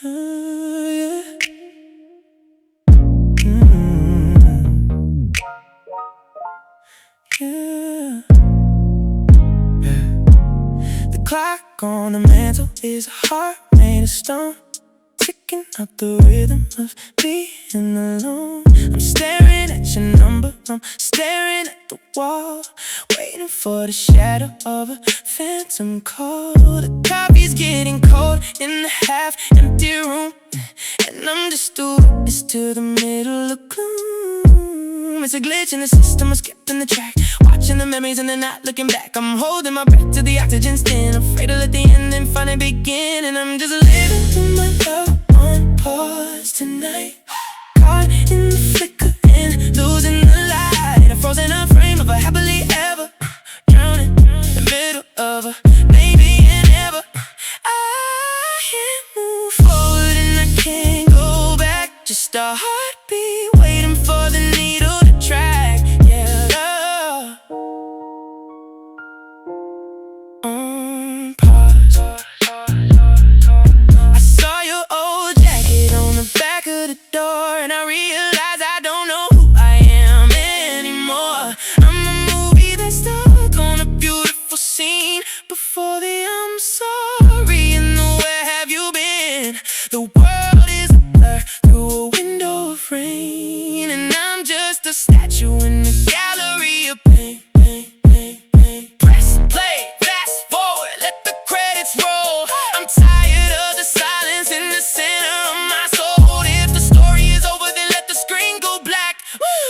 Yeah. Mm-hmm. Yeah. The clock on the mantle is a heart made of stone, ticking out the rhythm of being alone. I'm staring at your number, I'm staring at the wall, waiting for the shadow of a phantom call. The coffee's getting cold in the half-empty room, and I'm just a witness to the middle of gloom. It's a glitch in the system, I'm skipping the track, watching the memories and they're not looking back. I'm holding my breath till the oxygen's thin, afraid to let the end and finally begin. And I'm just living with my love on pause tonight, caught in the flicker and losing the light. A frozen up frame of a happily ever, drowning in the middle of a maybe and never. I can't move forward and I can't go back, just a heartbeat waiting for the needle to track. Yeah, love on pause. I saw your old jacket on the back of the door, and I realized I don't know who I am anymore. I'm a movie that's stuck on a beautiful scene before the I'm sorry and the where have you been. The world is a blur through a window of rain, and I'm just a statue in a gallery of pain. Press play, fast forward, let the credits roll. I'm tired of the silence in the center of my soul. If the story is over, then let the screen go black.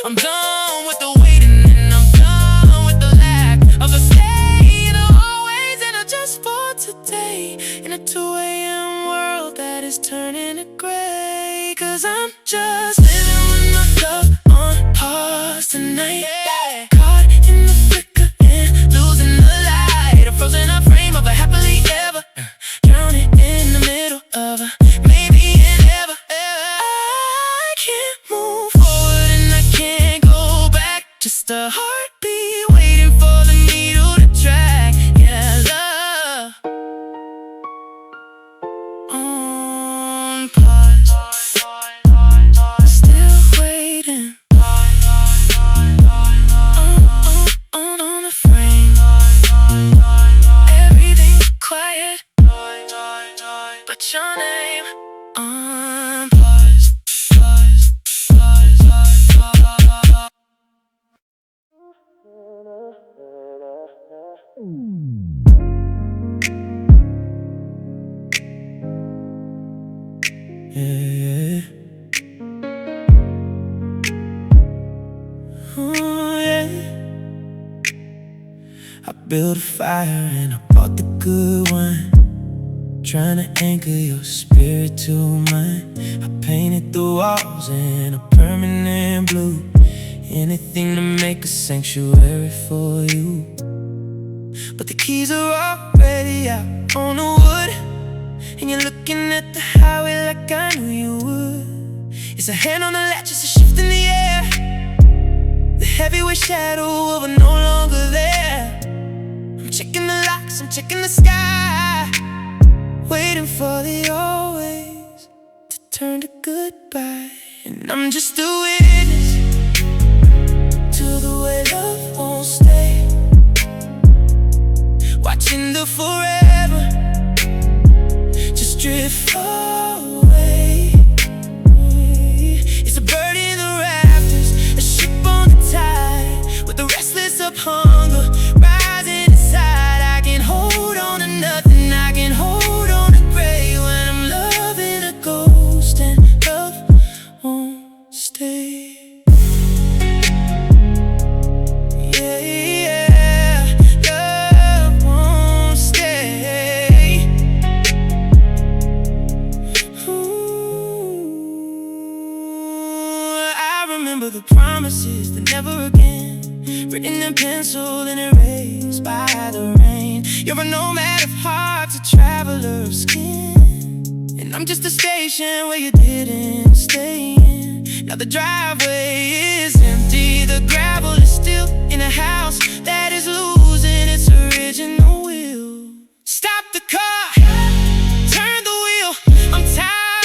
I'm done with the waiting and I'm done with the lack of a stay in the hallways, and I just for today in a 2 a.m. world that is turning to gray. Cause I'm just living with my love on pause tonight, caught in the flicker and losing the light. A frozen up frame of a happily ever, drowning in the middle of a maybe and ever. I can't move forward and I can't go back, just a heartbeat waiting for the needle to track. Yeah, love on pause, still waiting on the frame. Everything quiet but your name on pause. Yeah. Oh, yeah. I built a fire and I bought the good wine, trying to anchor your spirit to mine. I painted the walls in a permanent blue, anything to make a sanctuary for you. But the keys are already out on the wood, and you're looking at the highway like I knew you would. It's a hand on the latch, it's a shift in the air, the heavyweight shadow of a no longer there. I'm checking the locks, I'm checking the sky, waiting for the always to turn to goodbye. And I'm just a witness to the way love won't stay, watching the forever just drift away. It's a bird in the rafters, a ship on the tide, with the restless up hunger rising inside. I can hold on to nothing, I can hold on to gray when I'm loving a ghost and love won't stay. The promises that never again, written in pencil and erased by the rain. You're a nomad of hearts, a traveler of skin, and I'm just a station where you didn't stay in. Now the driveway is empty, the gravel is still in a house that is losing its original will. Stop the car, turn the wheel, I'm tired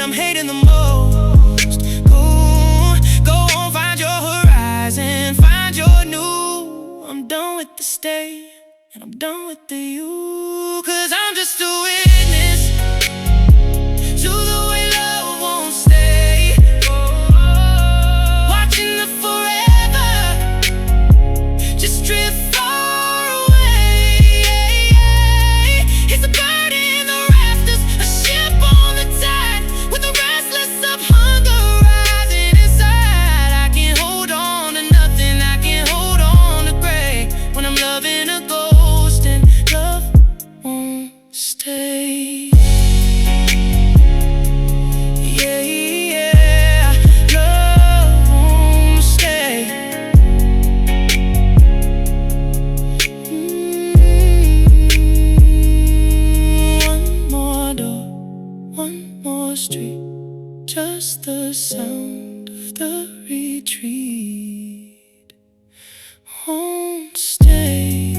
I'm hating the most. Ooh, go on, find your horizon, find your new. I'm done with the stay, and I'm done with the you. Cause I'm just a witness to the way love won't stay. Watching the forever just drift far away. It's a bird in the rafters, a ship on the tide, with the restless of hunger rising inside. I can't hold on to nothing, I can't hold on to gray, when I'm loving a ghost and love won't stay. Street, just the sound of the retreat won't stay.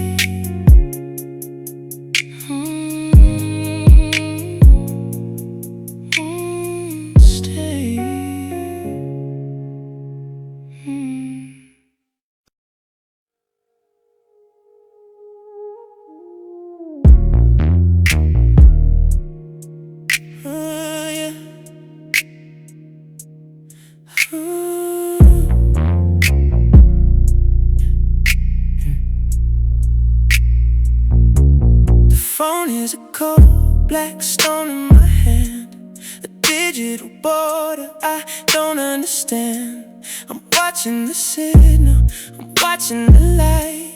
Won't stay. The phone is a cold black stone in my hand, a digital border I don't understand. I'm watching the signal, I'm watching the light,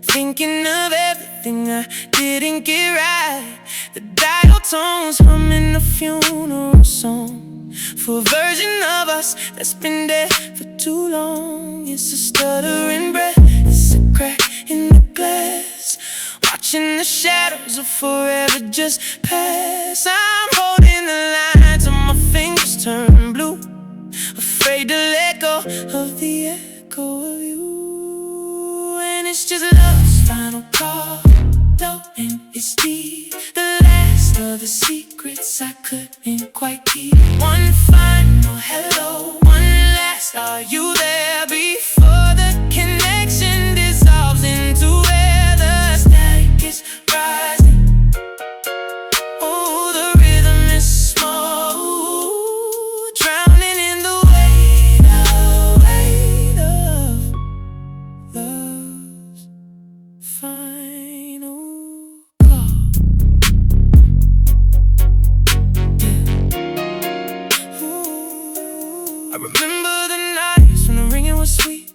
thinking of everything I didn't get right. The dial tones humming a funeral song for a version of us that's been dead for too long. It's a stuttering breath, it's a crack in the glass, watching the shadows of forever just pass. I'm holding the line till my fingers turn blue, afraid to let go of the echo of you. And it's just love's final call, low and it's deep, the last of the secrets I couldn't quite keep. One final hello, one last are you there, before the connection dissolves into air. The static is rising, oh, the rhythm is small, drowning in the weight of love's final call. Yeah. Ooh, I remember the nights when the ringing was sweet,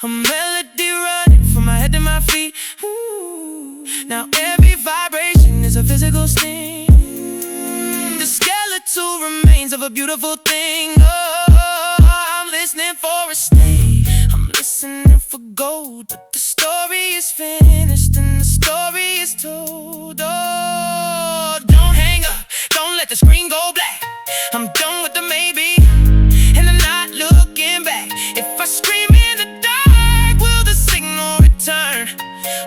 a melody running from my head to my feet. Ooh, now every vibration is a physical sting, the skeletal remains of a beautiful thing. Oh, I'm listening for a stay, I'm listening for gold, but the story is finished and the story is told. Oh, don't hang up, don't let the screen go black. I'm done with the maybe, and I'm not looking back. If I scream in the dark, will the signal return?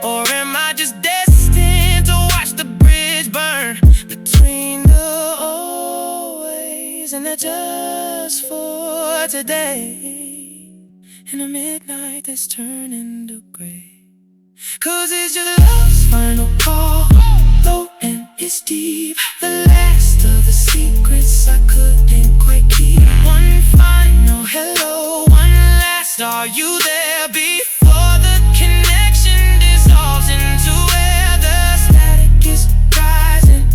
Or am I just destined to watch the bridge burn between the always and the just for today, in a midnight that's turning to gray? Cause it's just love's final call, low and it's deep, the last of the secrets I couldn't quite keep. One final hello, one last are you there, before the connection dissolves into air. The static is rising,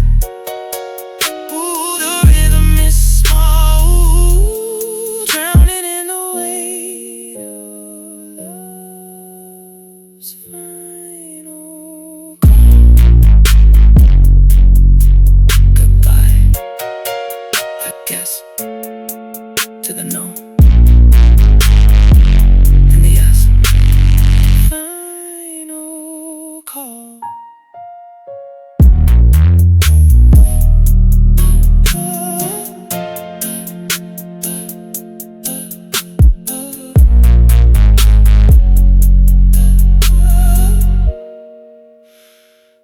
ooh, the rhythm is small, drowning in the weight of love's final call. Goodbye, I guess, to the no and the yes. Final call.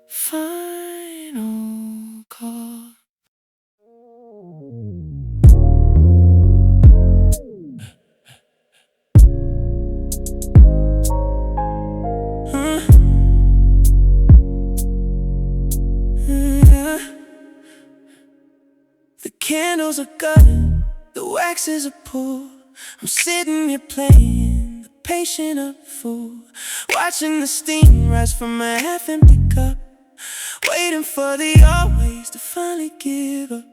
Final call. candles are gutted, the waxes are pulled. I'm sitting here playing the patient of the fool, watching the steam rise from a half-empty cup, waiting for the always to finally give up.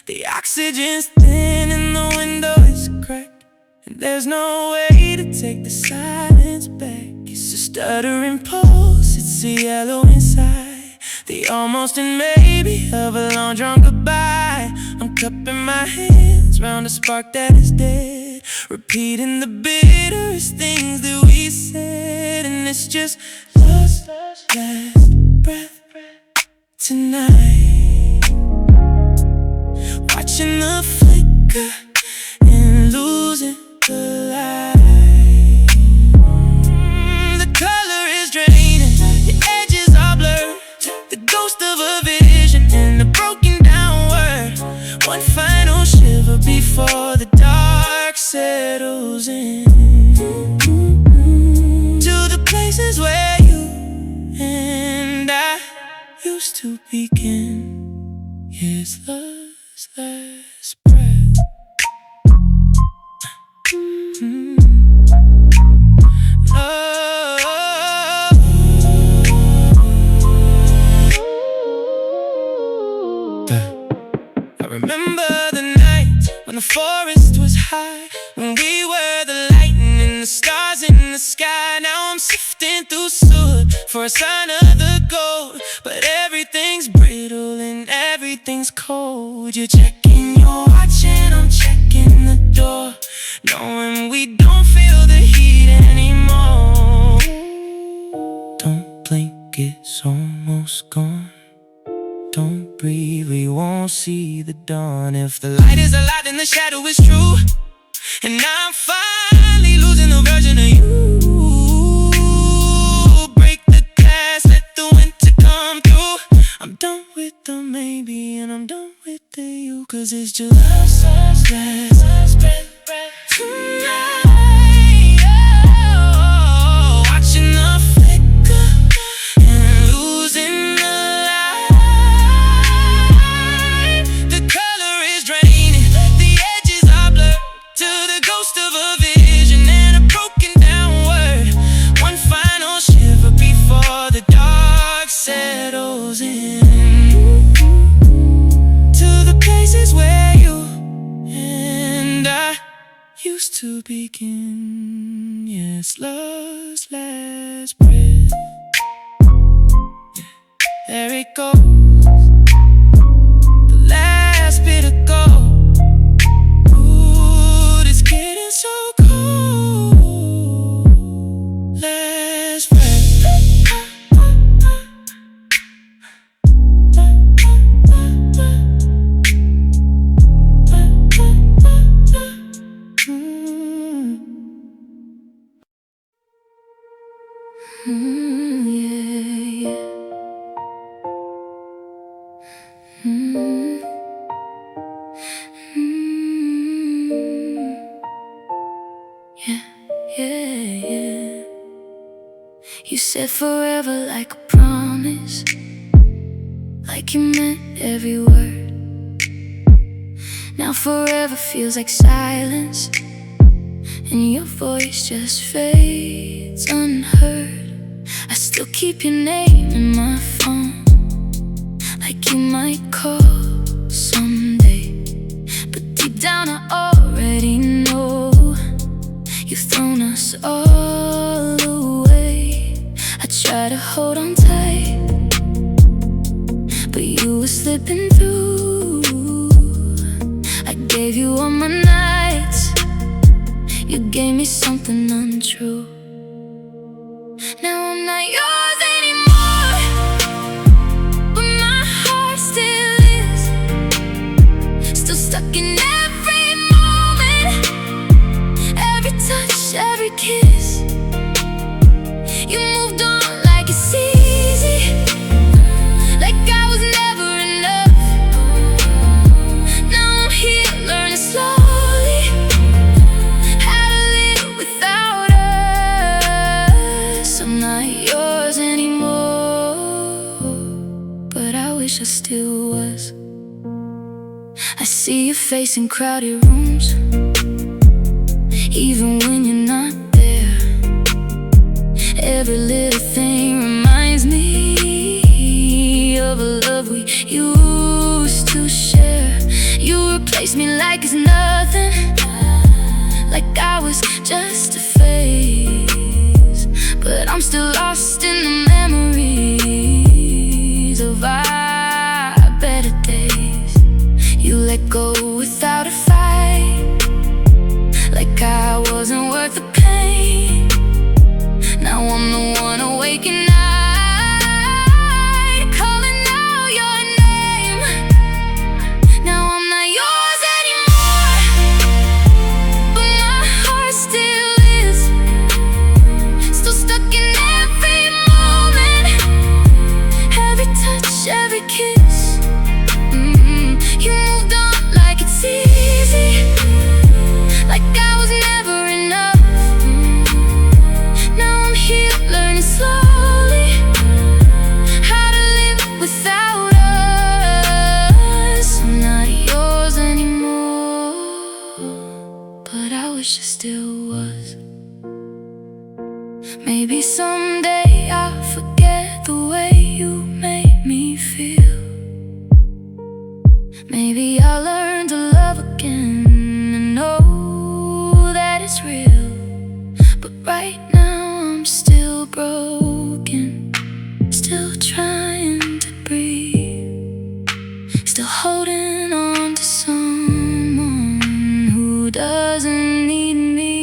The oxygen's thin and the window is cracked, and there's no way to take the silence back. It's a stuttering pulse, it's a yellow inside, the almost and maybe of a long drawn goodbye. I'm cupping my hands round a spark that is dead, repeating the bitterest things that we said. And it's just love's last breath tonight, watching the flicker and losing the light. The color is draining, the edges are blurred, the ghost of a vision and a broken down word. One final shiver before the dark settles in, to the places where you and I used to begin. Yes, love's last breath. I remember the night when the forest was high, when we were the lightning and the stars in the sky. Now I'm sifting through soot for a sign of the gold, but everything's brittle and everything's cold. You're checking your watch and I'm checking the door, knowing we don't feel the heat anymore. Don't blink, it's almost gone. Don't breathe, we won't see the dawn. If the light is a lie, then the shadow is true, and I'm finally losing the version of you. Break the glass, let the winter come through. I'm done with the maybe and I'm done with the you, 'cause it's just love's last breath tonight. Oh, watching the flicker and losing the light. The color is draining, the edges are blurred, to the ghost of a vision and a broken down word. One final shiver before the dark settles in, to the places where you and I used to begin. Yes, love's last breath. There it goes, the last bit of gold. Ooh, it's getting so cold. Last breath. Yeah, yeah. Yeah, yeah, yeah. You said forever like a promise, like you meant every word. Now forever feels like silence, and your voice just fades unheard. I still keep your name in my phone, like you might call someday. But deep down I already know you've thrown us all away. I try to hold on tight, but you were slipping through. I gave you all my nights, you gave me something untrue. Now I'm not yours anymore, but my heart still is, still stuck in every moment, every touch, every kiss. You moved on like it's easy, like I was never enough. Now I'm here learning slowly how to live without us. I'm not yours anymore, but I wish I still was. I see your face in crowded rooms, even when you're not there. Every little thing reminds me of a love we used to share. You replaced me like it's nothing, like I was just a phase. But I'm still lost in the memories of our better days. You let go without a fight, like I wasn't worth the pain. Now I'm the one awake at night, calling out your name. Now I'm not yours anymore, but my heart still is, still stuck in every moment, every touch, every kiss. You moved on like it's easy, like I was never enough. Now I'm here learning slowly how to live without us. I'm not yours anymore, but I wish I still was. Maybe someday I'll forget the way you made me feel. Maybe I'll learn to love again and know that it's real. But right now I'm still broken, still trying to breathe, still holding on to someone who doesn't need me.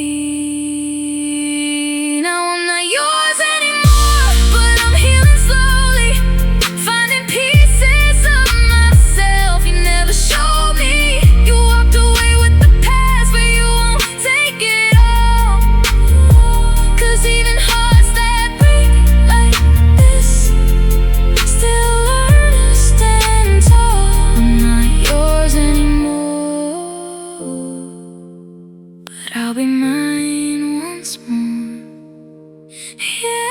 Now I'm not yours anymore, but I'm healing slowly, finding pieces of myself you never showed me. You walked away with the past, but you won't take it all. 'Cause even hearts that break like this still learn to stand tall. I'm not yours anymore, but I'll be mine once more. Yeah.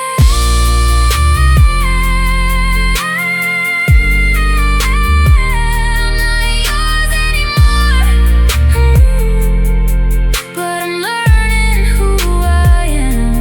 I'm not yours anymore, but I'm learning who I am.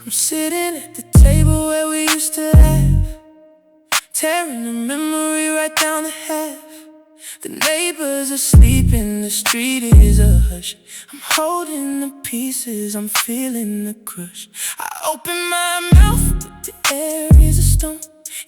I'm sitting at the table where we used to laugh, tearing a memory right down the half. The neighbors are sleeping, the street is a hush. I'm holding the pieces, I'm feeling the crush. I open my mouth, but the air is a stone,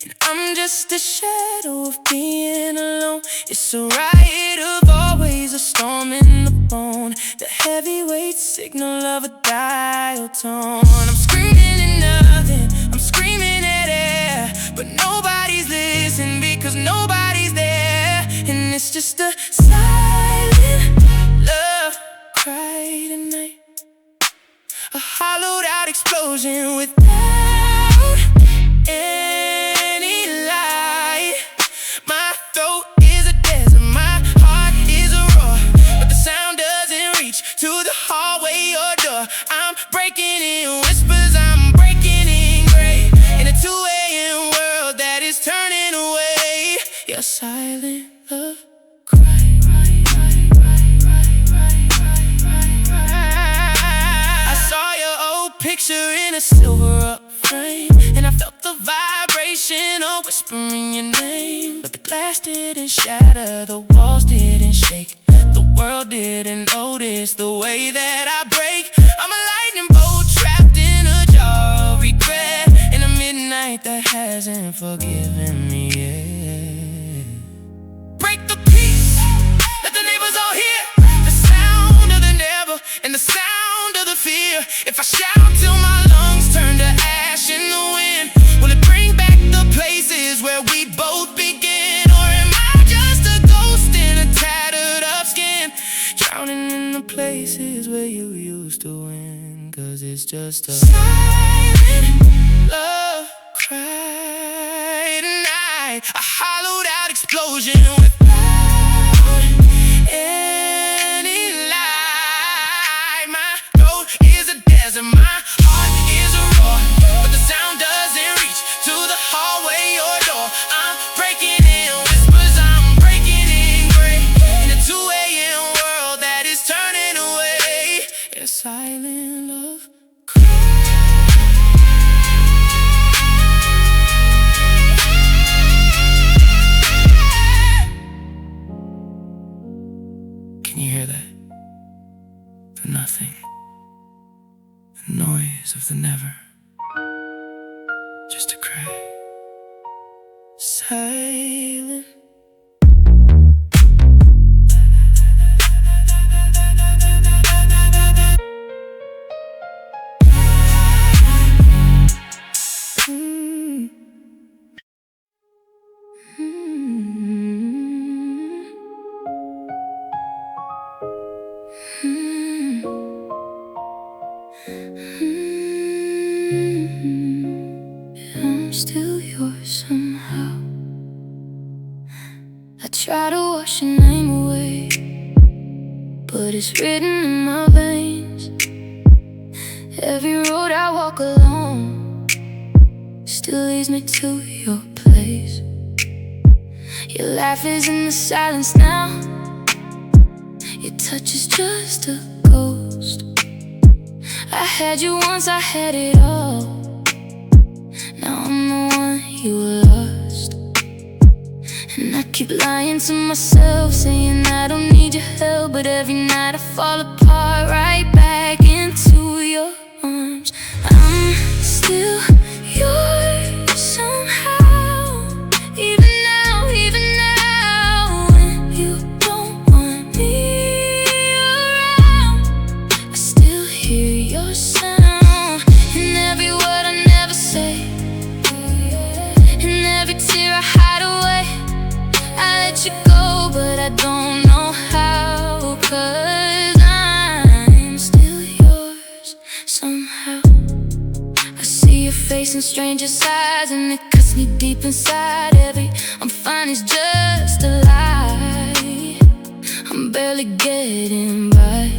and I'm just a shadow of being alone. It's a riot of always, a storm in the bone, the heavyweight signal of a dial tone. I'm screaming at nothing, I'm screaming at air, but nobody's listening because nobody's there. And it's just a silent love cry tonight, a hollowed out explosion without any light. My throat is a desert, my heart is a roar, but the sound doesn't reach to the hallway or door. I'm breaking in whispers, I'm breaking in gray, in a 2 a.m. world that is turning away. Your silent love cry. I saw your old picture in a silver up frame, and I felt the vibration of whispering your name. But the glass didn't shatter, the walls didn't shake, the world didn't notice the way that I break. I'm a lightning bolt trapped in a jar of regret, in a midnight that hasn't forgiven me yet. Break the peace, let the neighbors all hear the sound of the never and the sound of the fear. If I shout till my lungs turn to ash in the wind, will it bring back the places where we both begin? Or am I just a ghost in a tattered up skin, drowning in the places where you used to win? 'Cause it's just a silent love cry tonight. light, a hollowed out explosion without any light. My road is a desert, my heart is a roar, but the sound doesn't reach to the hallway or door. I'm breaking in whispers, I'm breaking in gray, in a 2 a.m. world that is turning away. It's silent love. Can you hear that? The nothing, the noise of the never, just a cry, silent. I'm still yours somehow. I try to wash your name away, but it's written in my veins. Every road I walk alone still leads me to your place. Your laugh is in the silence now, your touch is just a ghost. I had you once, I had it all. Now I'm the one you lost. And I keep lying to myself, saying I don't need your help, but every night I fall apart, right back into your arms. I'm still yours somehow, even now, when you don't want me around. I still hear your sound in every word I never say, in every tear I hide away. I let you go, but I don't know how, 'cause I'm still yours somehow. I see your face in strangers' eyes, and it cuts me deep inside. Every I'm fine is just a lie. I'm barely getting by.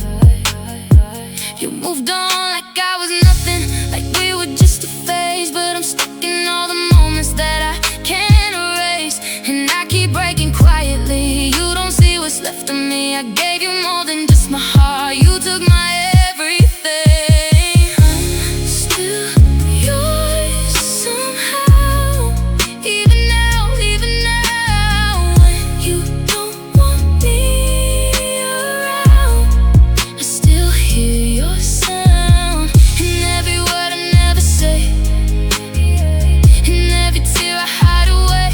You moved on like I was nothing, like we were just a phase, but I'm stuck in all the moments that I can't erase. And I keep breaking quietly. You don't see what's left of me. I gave you more than just my heart. You took my everything. I'm still yours somehow, even now, when you don't want me around. I still hear your sound in every word I never say, in every tear I hide away.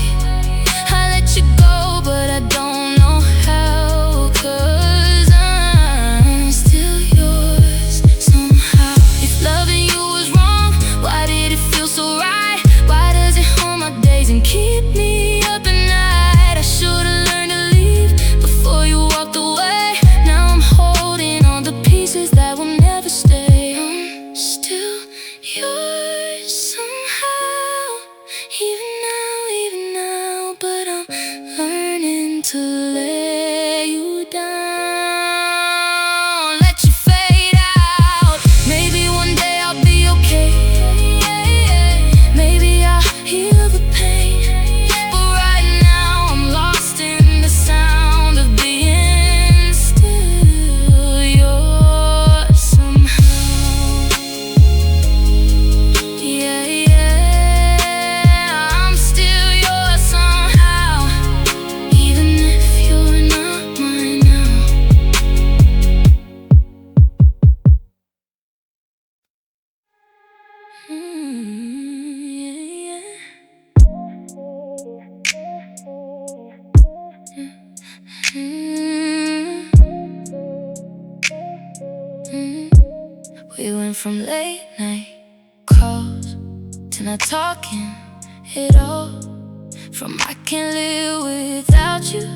I let you go, but I don't know how, 'cause I'm still yours somehow. If loving you was wrong, why did it feel so right? Why does it haunt my days and keep me up at night? I should've learned to leave before you walked away. Now I'm holding on the pieces that will never stay. I'm still yours somehow, even now, but I'm learning to lay you down, let you fade out. Maybe one day I'll be okay, maybe I'll heal the pain, but right now I'm lost in the sound of being still yours somehow. I'm still yours somehow, even if you're not mine now. We went from late night calls to not talking at all, from I can't live without you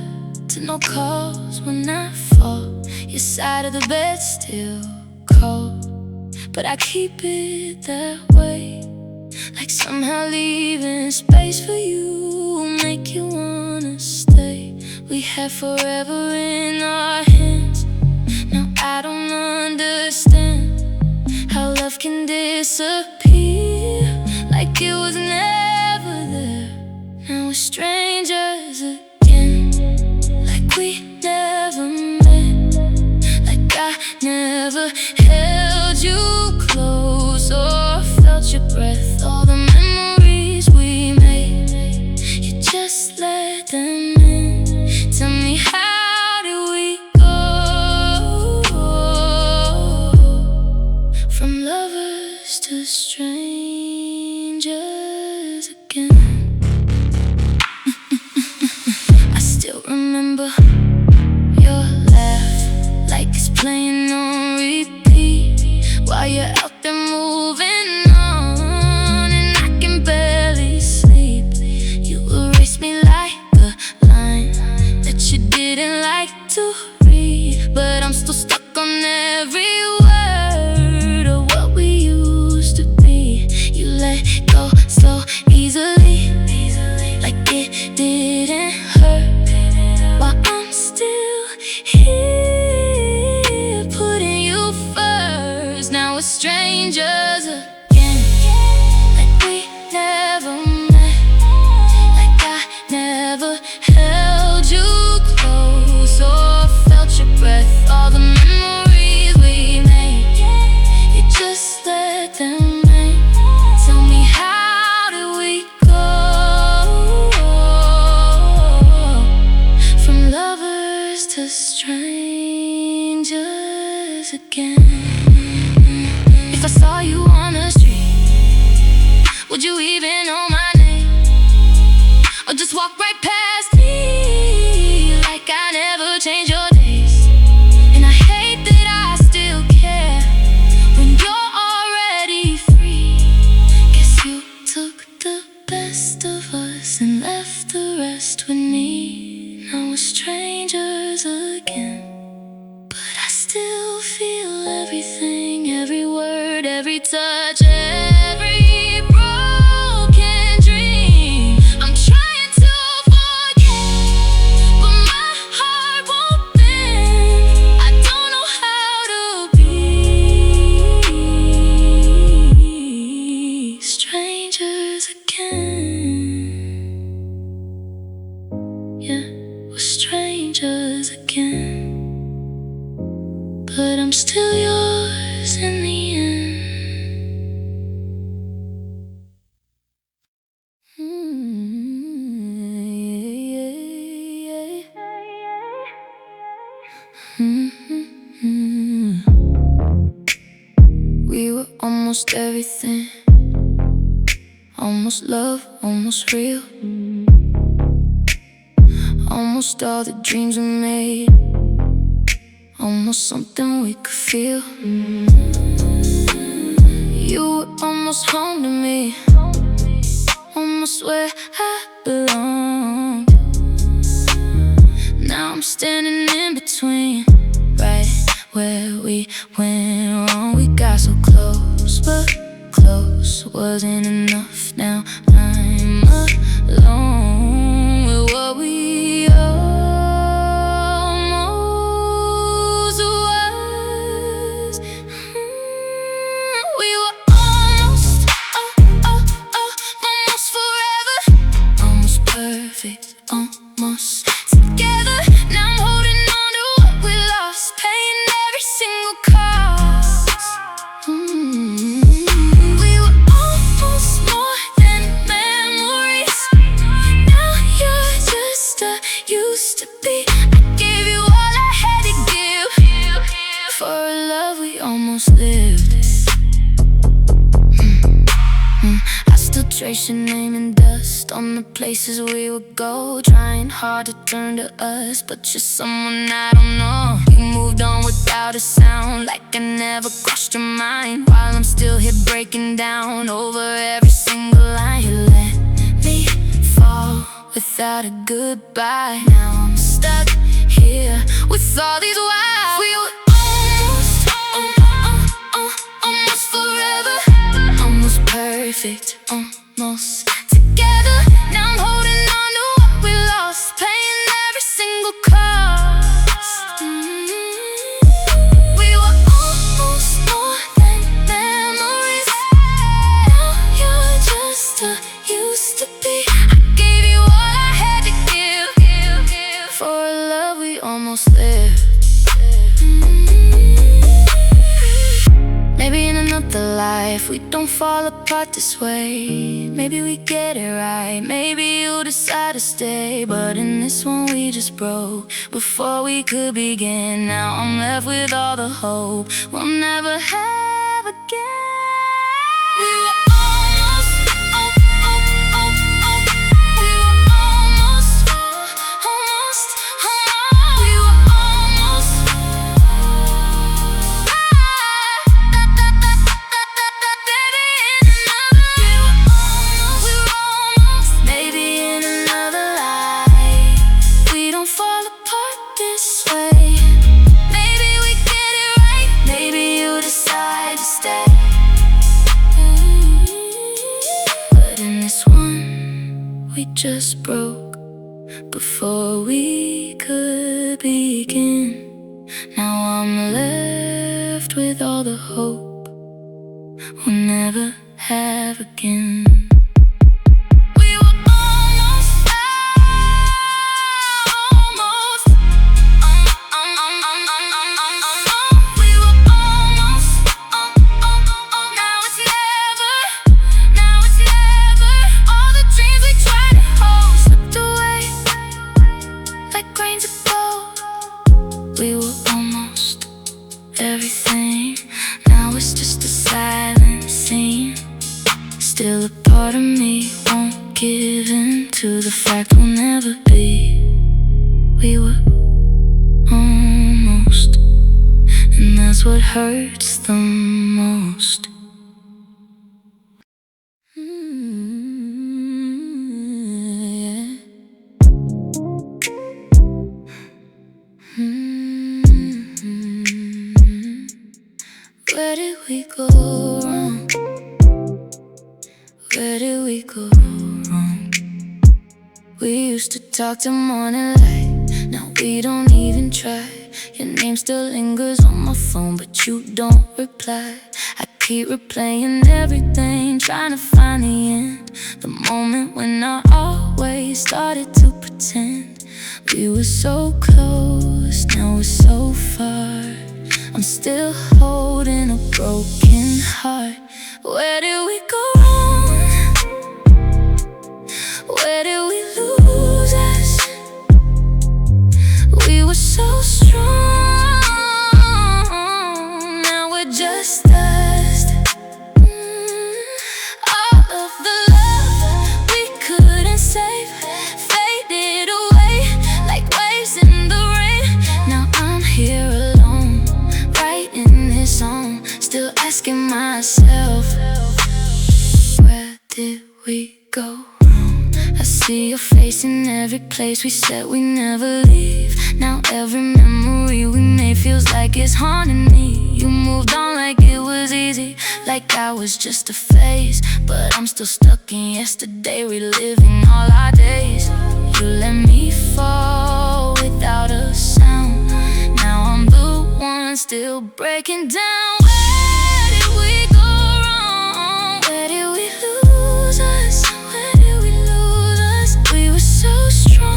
to no calls when I fall. Your side of the bed still cold, but I keep it that way, like somehow leaving space for you, make had forever in our hands. Now I don't understand how love can disappear like it was never there. Now we're strangers again, like we never met, like I never held you close or felt your breath. All the memories we made, you just let them in. Tell me, how did we go from lovers to strangers again? I still remember your laugh, like it's playing on repeat while you're out there moving on, and I can barely sleep. You erased me like a line that you didn't like to read, but I'm still stuck on every word of what we used to be. You let go slow, easily, like it didn't hurt, while I'm still here, putting you first. Now we're strangers again, like we never met, like I never held you close or felt your breath. All the memories we made, you just let them in. Tell me, how did we go from lovers to strangers again? If I saw you on the street, would you even know my name, or just walk right past me like I never changed your days? And I hate that I still care when you're already free. Guess you took the best of us and left the rest with me. Now we're strangers again, but I still feel everything, every word, every touch, every broken dream. I'm trying to forget, but my heart won't bend. I don't know how to be strangers again. Yeah, we're strangers again, but I'm still yours in the end. We were almost everything, almost love, almost real, almost all the dreams we made, almost something we could feel. You were almost home to me, almost where I belong. Now I'm standing in between, right where we went wrong. We got so close, but close wasn't enough. Now I'm alone with what we almost was. We were almost, almost forever, almost perfect, almost together. Now I'm holding on to what we lost, paying every single cost. We were almost more than memories. Now you're just a used to be. I gave you all I had to give for a love we almost lived. I still trace your name in dust on the places we would go, trying hard to turn to us, but you're someone I don't know. You moved on without a sound, like I never crossed your mind, while I'm still here breaking down over every single line. You let me fall without a goodbye. Now I'm stuck here with all these whys. We were almost forever, almost perfect, almost together. Now I'm holding on to what we lost, paying every single cost. if we don't fall apart this way. Maybe we get it right, maybe you'll decide to stay. But in this one we just broke before we could begin. Now I'm left with all the hope we'll never have again. We were almost, we were almost, we were almost, maybe in another life we don't fall apart this way. Maybe we get it right, maybe you decide to stay. But in this one we just broke before we could begin. Now I'm left with all the hope we'll never have again. We were almost, almost, we were almost, now it's never, now it's never. All the dreams we tried to hold slipped away like grains of gold. We were almost everything, now it's just a silent scene. Still a part of me won't give in to the fact we'll never be. We were almost, and that's what hurts the most. Yeah. Where did we go wrong? Where did we go wrong? We used to talk till morning light, now we don't even try. Your name still lingers on my phone, but you don't reply. I keep replaying everything, trying to find the end. The moment when I always started to pretend. We were so close, now we're so far. I'm still holding a broken heart. Where did we go wrong? Where did we lose us? We were so strong, now we're just dust. All of the love we couldn't save faded away like waves in the rain. Now I'm here alone, writing this song, still asking myself, where did we go wrong? I see your face in every place we said we never leave. Now every memory we made feels like it's haunting me. You moved on like it was easy, like I was just a phase. But I'm still stuck in yesterday, reliving all our days. You let me fall without a sound. Now I'm the one still breaking down. Where did we go wrong? Where did we lose us? Where did we lose us? We were so strong,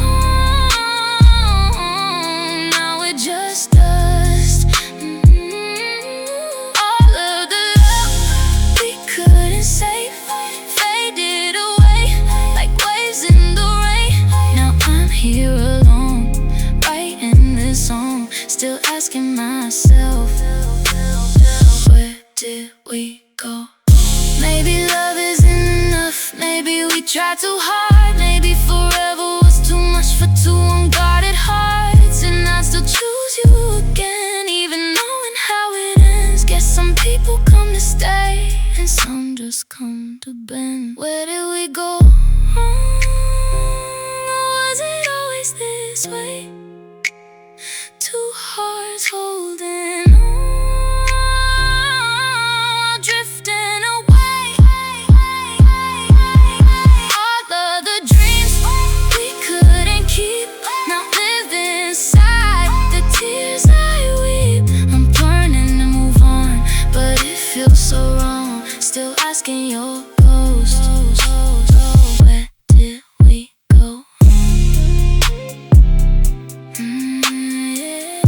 now we're just dust. All of the love we couldn't save faded away like waves in the rain. Now I'm here alone, writing this song, still asking myself, where did we go? Maybe love isn't enough, maybe we tried too hard. Maybe forever was too much for two unguarded hearts. And I still choose you again, even knowing how it ends. Guess some people come to stay and some just come to bend. Where did we go wrong? Was it always this way? Two hearts holding on, drifting away. All of the dreams we couldn't keep now live inside the tears I weep. I'm burning to move on, but it feels so wrong, still asking your ghost, where did we go? Yeah.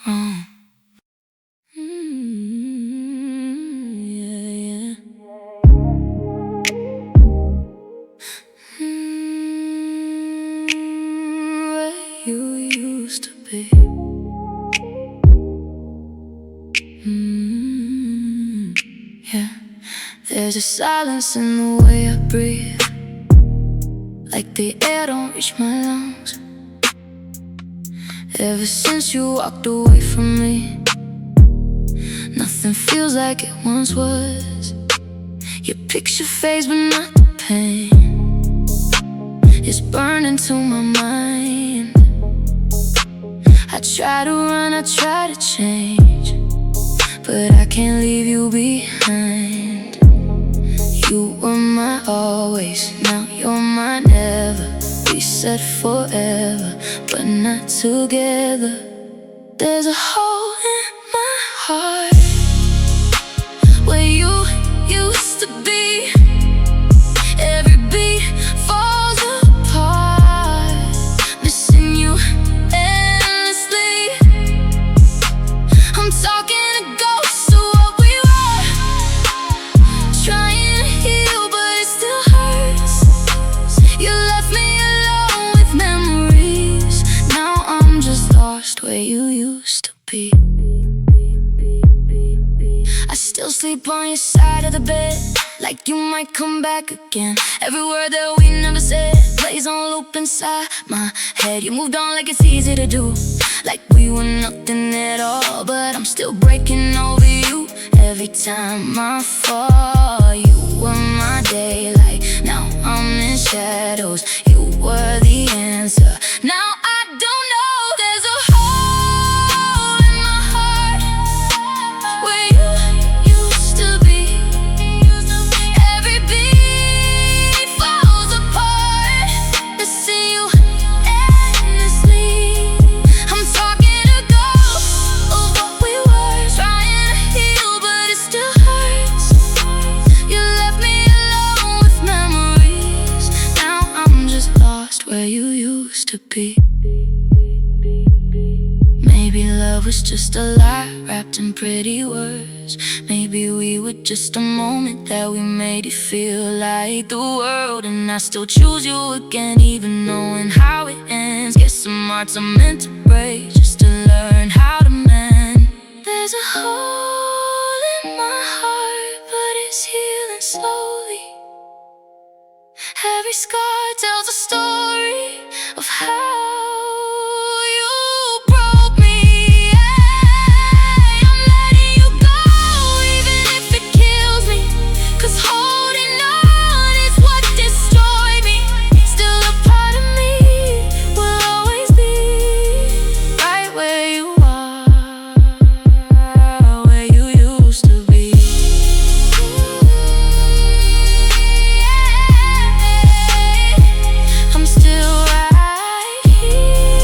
wrong. Yeah, yeah. Where you used to be. Yeah. There's a silence in the way I breathe, like the air don't reach my lungs. Ever since you walked away from me, nothing feels like it once was. Your picture fades but not the pain. It's burned into my mind. I try to run, I try to change, but I can't leave you behind. You were my always, now you're my never. We said forever, but not together. There's a hole in my heart where you used to be. Every beat falls apart, missing you endlessly. I'm talking to ghosts of what we were, trying to heal but it still hurts. You left me alone with memories. Now I'm just lost where you used to be. I still sleep on your side of the bed, like you might come back again. Every word that we never said plays on loop inside my head. You moved on like it's easy to do, like we were nothing at all. But I'm still breaking over you every time I fall. You were my daylight, now I'm in shadows. You were the answer, now I don't know. There's a hole in my heart where you used to be. Every beat falls apart, missing you endlessly. I'm talking to ghosts of what we were, trying to heal but it still hurts. You left me alone with memories. Now I'm just lost where you used to be. Maybe love was just a lie wrapped in pretty words. Maybe we were just a moment that we made it feel like the world. And I still choose you again, even knowing how it ends. Guess some hearts are meant to break just to learn how to mend. There's a hole in my heart, but it's healing slowly. Every scar tells a story of how you broke me. I'm letting you go, even if it kills me, 'cause holding on is what destroyed me. Still a part of me will always be right where you are, where you used to be. I'm still right here,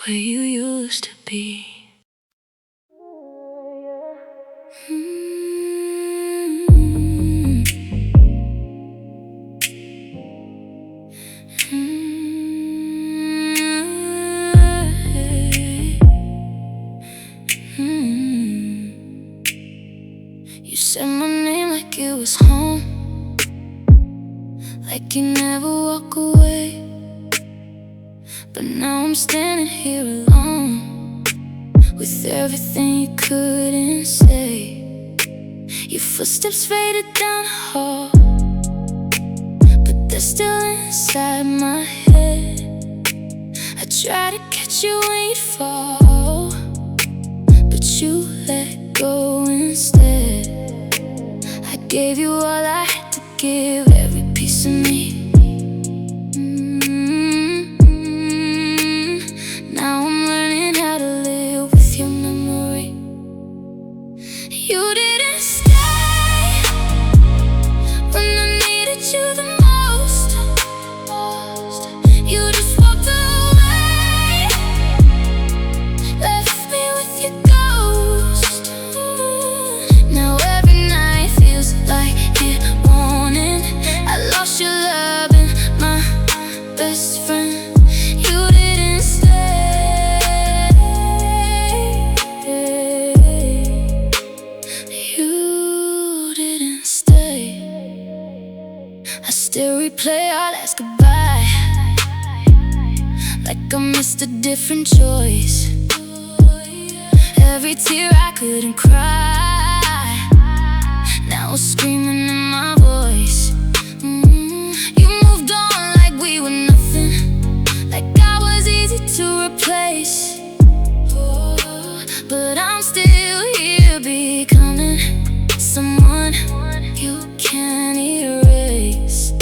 where you used to be. You said my name like it was home, like you never walk away. But now I'm standing here alone, with everything you couldn't say. Your footsteps faded down the hall, but they're still inside my head. I try to catch you when you fall, but you let go instead. I gave you all I had to give, every piece of me. Now I'm learning how to live with your memory. You didn't stay when I needed you the most. You just walked away, left me with your ghost. Now every night feels like it won't end. like I missed a different choice. Every tear I couldn't cry, now was screaming in my voice. You moved on like we were nothing, like I was easy to replace. But I'm still here becoming someone you can't erase.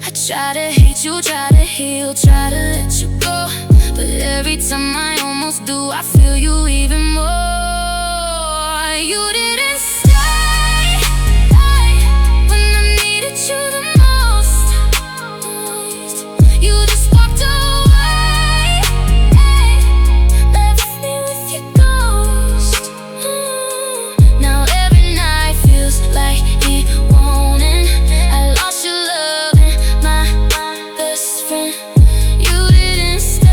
I try to hate you, try to heal, try to let you go, but every time I almost do, I feel you even more. You didn't stay when I needed you the most. You just walked away, left me with your ghost. Now every night feels like it won't end. I lost your love and my best friend. You didn't stay.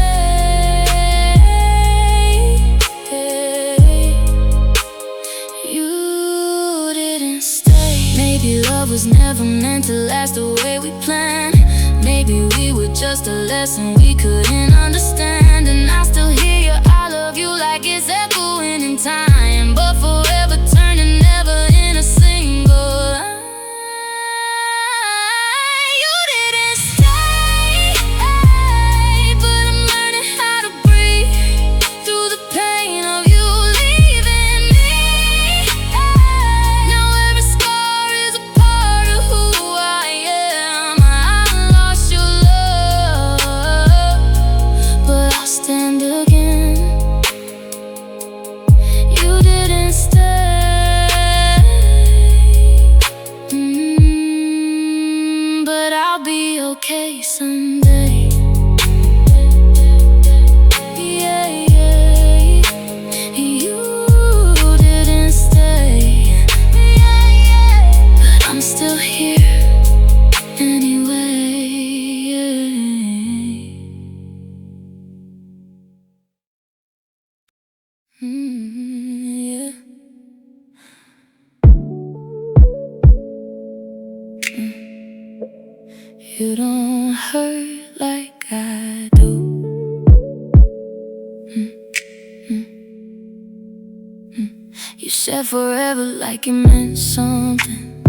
You didn't stay. Maybe love was never meant to last the way we planned. Maybe we were just a lesson we couldn't understand. And I still hear your I love you like it's echoing in time, but forever turning never in a single line. You didn't stay, but I'm learning how to breathe through the pain of you leaving me. Now every scar is a part of who I am. I lost your love, but I'll stand again. You didn't stay, but I'll be okay someday. Yeah, yeah. You didn't stay, but I'm still here anyway. Yeah. You don't hurt like I do. You said forever like it meant something.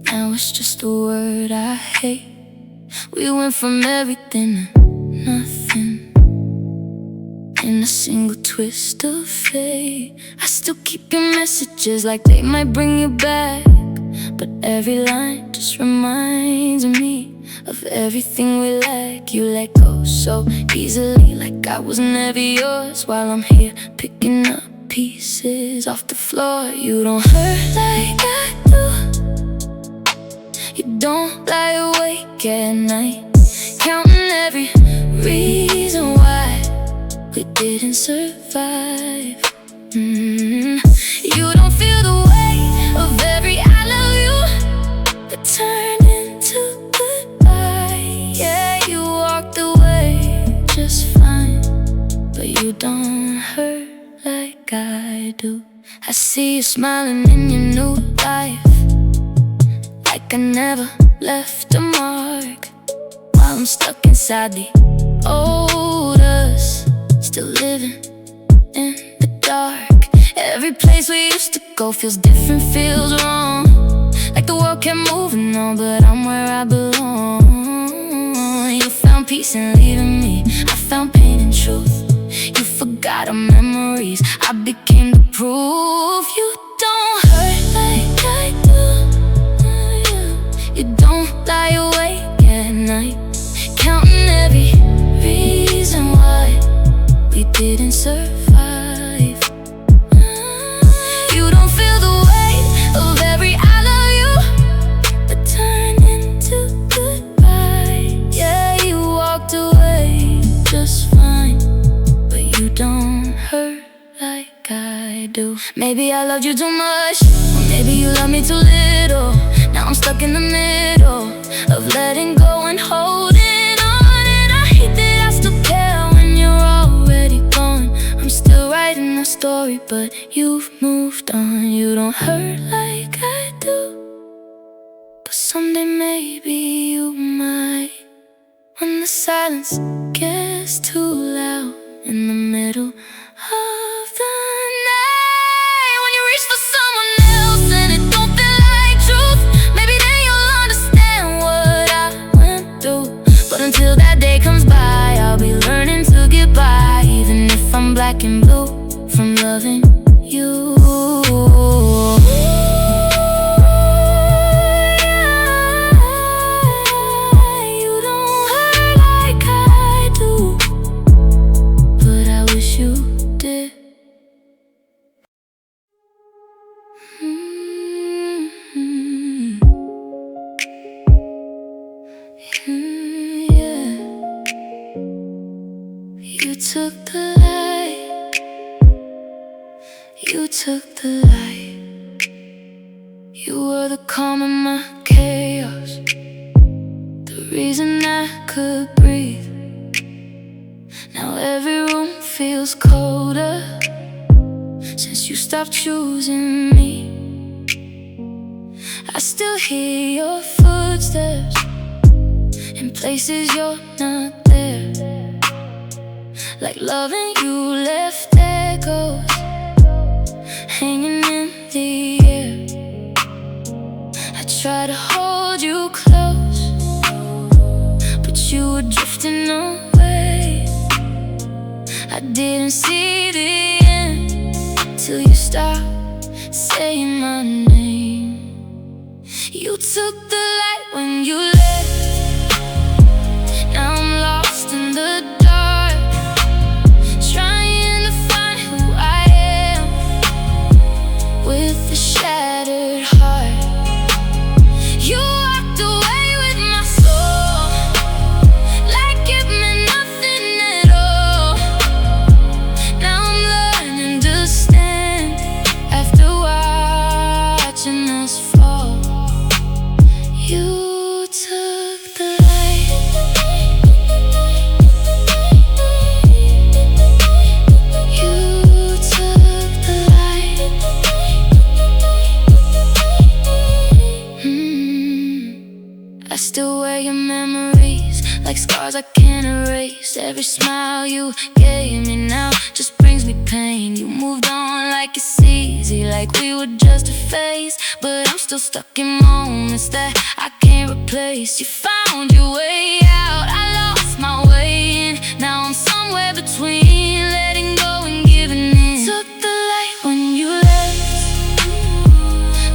Now it's just a word I hate. We went from everything to nothing in a single twist of fate. I still keep your messages like they might bring you back, but every line just reminds me of everything we lack. You let go so easily, like I was never yours, while I'm here picking up pieces off the floor. You don't hurt like I do. You don't lie awake at night, counting every reason why we didn't survive. You don't feel the weight of every I love you that turned into goodbye. Yeah, you walked away just fine, but you don't hurt like I do. I see you smiling in your new life, like I never left a mark, while I'm stuck inside the old us, still living in the dark. Every place we used to go feels different, feels wrong, like the world kept moving on, but I'm where I belong. You found peace in leaving me, I found pain and truth. You forgot our memories, I became the proof. You don't hurt like I do. You don't lie awake at night, counting every reason why we didn't survive. You don't feel the weight of every I love you that turned into goodbye. Yeah, you walked away just fine, but you don't hurt like I do. Maybe I loved you too much, or maybe you loved me too little. Now I'm stuck in the middle of letting go and holding on, and I hate that I still care when you're already gone. I'm still writing the story, but you've moved on. You don't hurt like I do, but someday maybe you might, when the silence gets is too loud in the middle of the night. When you reach for someone else and it don't feel like truth, maybe then you'll understand what I went through. But until that day comes by, I'll be learning to get by, even if I'm black and blue from loving you. You took the light, you took the light. You were the calm in my chaos, the reason I could breathe. Now every room feels colder since you stopped choosing me. I still hear your footsteps in places you're not there, like loving you left echoes hanging in the air. I try to hold you close, but you were drifting away. I didn't see the end till you stopped saying my name. You took the light when you left. Now I'm lost in the dark, trying to find who I am with a shattered heart. You walked away with my soul like it meant nothing at all. Now I'm learning to stand after watching us fall. You took the light, you took the light. I still wear your memories like scars I can't erase. Every smile you gave me now just brings me pain. You moved on like it's easy, like we were just a phase, but I'm still stuck in moments that I can't replace. You found your way out, I lost my way in. Now I'm somewhere between letting go and giving in. Took the light when you left.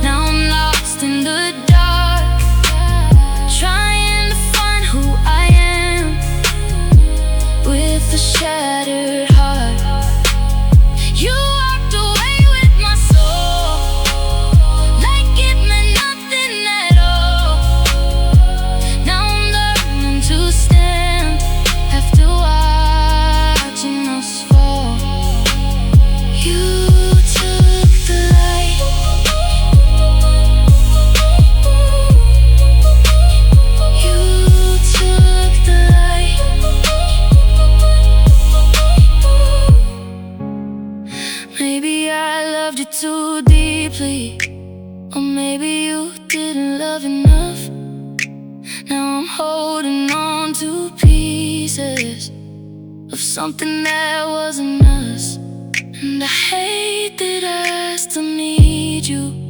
Now I'm lost in the dark, trying to find who I am with a shattered heart. You walked away with my soul like it meant nothing at all. Now I'm learning to stand after watching us fall. You took the light, you took the light. Maybe I loved you too deeply, or maybe you didn't love enough. Now I'm holding on to pieces of something that wasn't us. And I hate that I still need you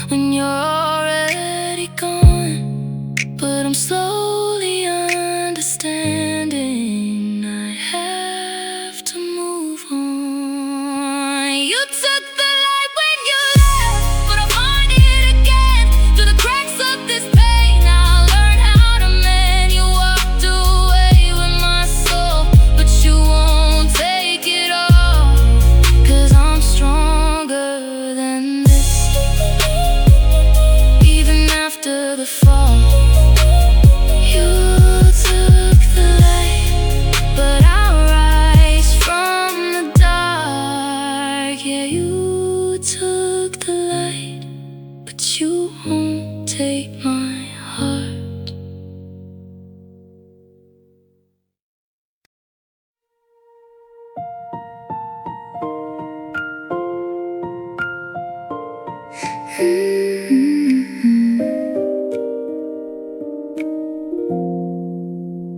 when you're already gone. But I'm slowly understanding I have to move on. You took the light when you left, but I'll find it again through the cracks of this pain. I'll learn how to mend. You walked away with my soul, but you won't take it all, 'cause I'm stronger than this. Even after the fall,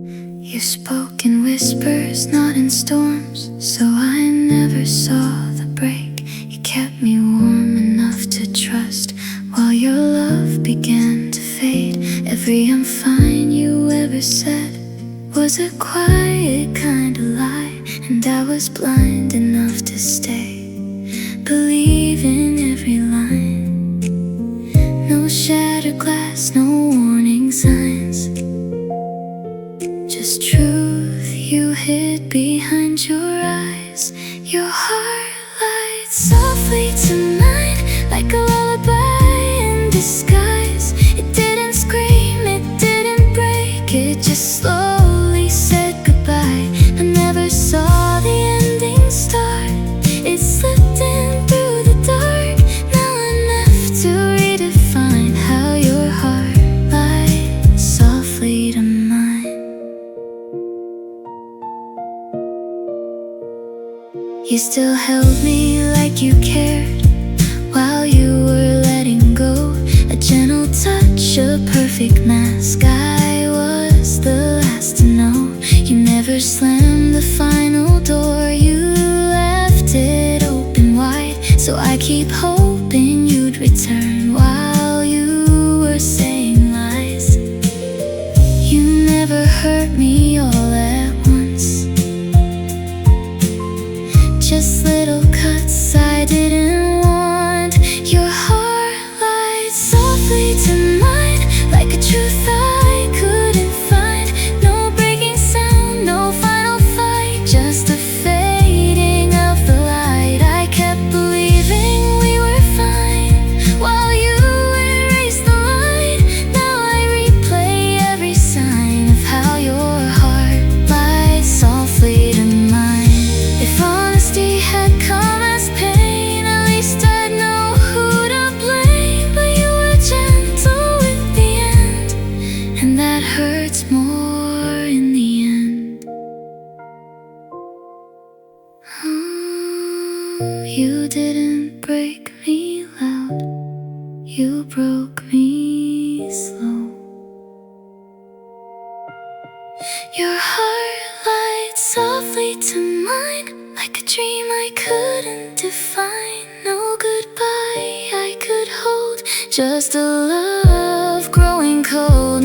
You spoke in whispers, not in storms, so I never saw the break. You kept me warm enough to trust while your love began to fade. Every "I'm fine" you ever said was a quiet kind of lie, and I was blind enough to stay, believing every line. No shattered glass, no warning signs, just truth you hid behind your eyes. Your heart lied softly to mine, like a lullaby in disguise. It didn't scream, it didn't break, it just slowly said goodbye. I never saw the ending start, it slipped in through the dark. Now I'm left to redefine how your heart lied softly to mine. You still held me like you cared while you were letting go. A gentle touch, a perfect mask. I was the last to know. You never slammed the final door, you left it open wide. So I keep hoping you'd return while you were saying lies. You never hurt me all at once, just little cuts I didn't want. Your heart lied softly to mine, like a truth I couldn't find. No breaking sound, no final fight, just a fading of the light. I kept believing we were fine while you erased the line. Now I replay every sign of how your heart lied softly to mine. If honesty had come as pain, at least I'd know who to blame. But you were gentle with the end, and that hurts more in the end. You didn't break me loud, you broke me slow. Your heart lied softly to mine, like a dream I couldn't define. No goodbye I could hold, just a love growing cold.